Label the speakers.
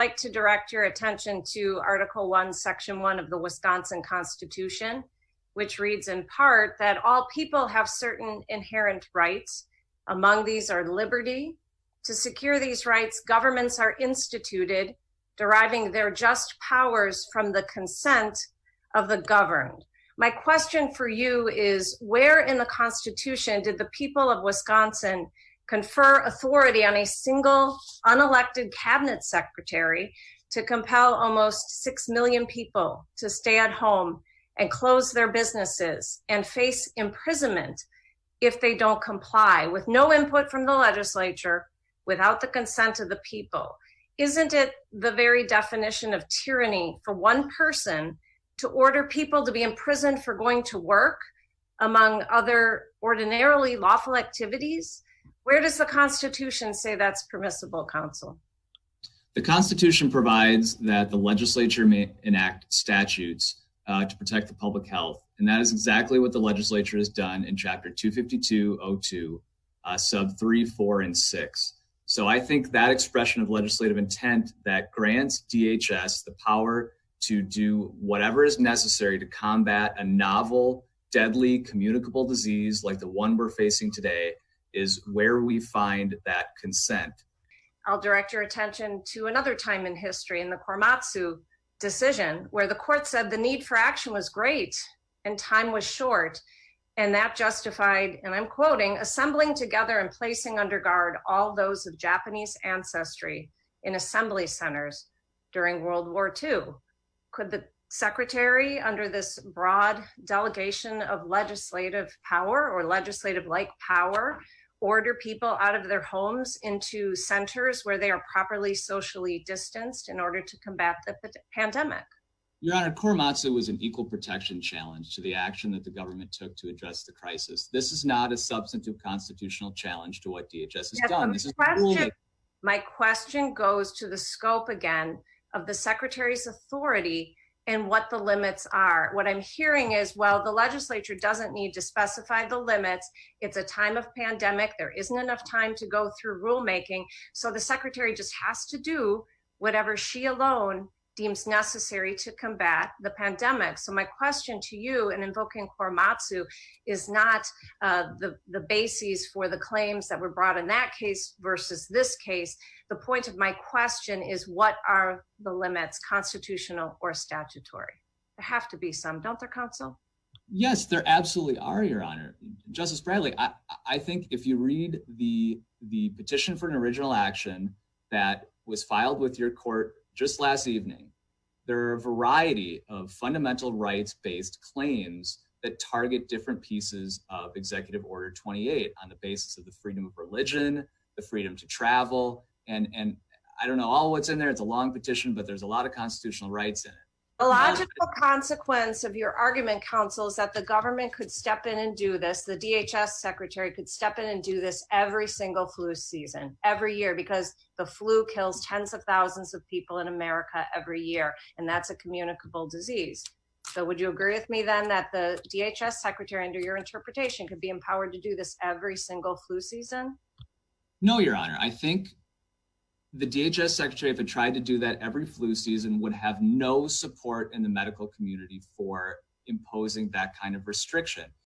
Speaker 1: Like to direct your attention to Article 1, Section 1 of the Wisconsin Constitution, which reads in part that all people have certain inherent rights. Among these are liberty. To secure these rights, governments are instituted, deriving their just powers from the consent of the governed. My question for you is, where in the Constitution did the people of Wisconsin confer authority on a single unelected cabinet secretary to compel almost 6 million people to stay at home and close their businesses and face imprisonment if they don't comply, with no input from the legislature, without the consent of the people? Isn't it the very definition of tyranny for one person to order people to be imprisoned for going to work, among other ordinarily lawful activities? Where does the Constitution say that's permissible, counsel?
Speaker 2: The Constitution provides that the legislature may enact statutes to protect the public health. And that is exactly what the legislature has done in Chapter 252.02, sub 3, 4, and 6. So I think that expression of legislative intent that grants DHS the power to do whatever is necessary to combat a novel, deadly, communicable disease like the one we're facing today is where we find that consent.
Speaker 1: I'll direct your attention to another time in history, in the Korematsu decision, where the court said the need for action was great and time was short. And that justified, and I'm quoting, assembling together and placing under guard all those of Japanese ancestry in assembly centers during World War II. Could the secretary, under this broad delegation of legislative power or legislative-like power, order people out of their homes into centers where they are properly socially distanced in order to combat the pandemic?
Speaker 2: Your Honor, Korematsu was an equal protection challenge to the action that the government took to address the crisis. This is not a substantive constitutional challenge to what DHS has done.
Speaker 1: My question goes to the scope again of the secretary's authority and what the limits are. What I'm hearing is, well, the legislature doesn't need to specify the limits. It's a time of pandemic. There isn't enough time to go through rulemaking. So the secretary just has to do whatever she alone deems necessary to combat the pandemic. So my question to you in invoking Korematsu is not the bases for the claims that were brought in that case versus this case. The point of my question is, what are the limits, constitutional or statutory? There have to be some, don't there, counsel?
Speaker 2: Yes, there absolutely are, Your Honor. Justice Bradley, I think if you read the petition for an original action that was filed with your court just last evening, there are a variety of fundamental rights-based claims that target different pieces of Executive Order 28 on the basis of the freedom of religion, the freedom to travel, and I don't know all what's in there. It's a long petition, but there's a lot of constitutional rights in it.
Speaker 1: The logical consequence of your argument, counsel, is that the government could step in and do this. The DHS secretary could step in and do this every single flu season, every year, because the flu kills tens of thousands of people in America every year, and that's a communicable disease. So would you agree with me then that the DHS secretary, under your interpretation, could be empowered to do this every single flu season?
Speaker 2: No, Your Honor. I think the DHS secretary, if it tried to do that every flu season, would have no support in the medical community for imposing that kind of restriction.